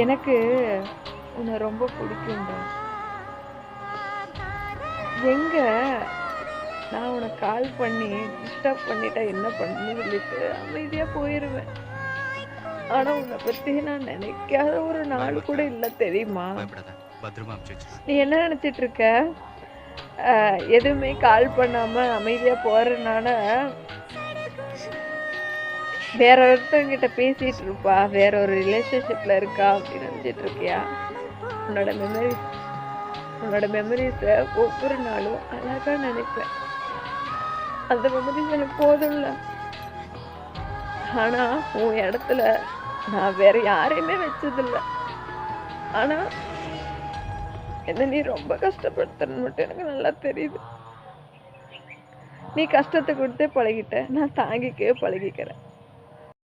எனக்கு உன்னை ரொம்ப பிடிக்கும்டா. எங்க நான் உனக்கு கால் பண்ணி டிஸ்டர்ப் பண்ணிட்டா என்ன பண்ணுன்னு சொல்லிட்டு அமைதியா போயிருவேன். ஆனா உன்னை பத்தி நான் நினைக்காத ஒரு நாள் கூட பயப்படாத இல்ல தெரியுமா? பயப்படாத பத்திரமா அமுச்சு வச்சிடலாம். நீ என்ன நினைச்சிட்டு இருக்க? எதுவுமே கால் பண்ணாம அமைதியா போறதுனால வேற ஒருத்தவங்கிட்ட பேசிட்டு இருப்பா, வேற ஒரு ரிலேஷன்ஷிப்ல இருக்கா அப்படின்னு நினைச்சிட்டு இருக்கியா? உன்னோட மெமரிஸ் உன்னோட மெமரிஸை ஒவ்வொரு நாளும் அழகா நினைப்பேன். அந்த மெமரிஸ் எனக்கு போதும்ல. ஆனா உன் இடத்துல நான் வேற யாரையுமே வச்சதில்ல. ஆனா என்ன நீ ரொம்ப கஷ்டப்படுத்துறன்னு மட்டும் எனக்கு நல்லா தெரியுது. நீ கஷ்டத்தை கொடுத்தே பழகிட்ட, நான் தாங்கிக்கவே பழகிக்கிறேன்.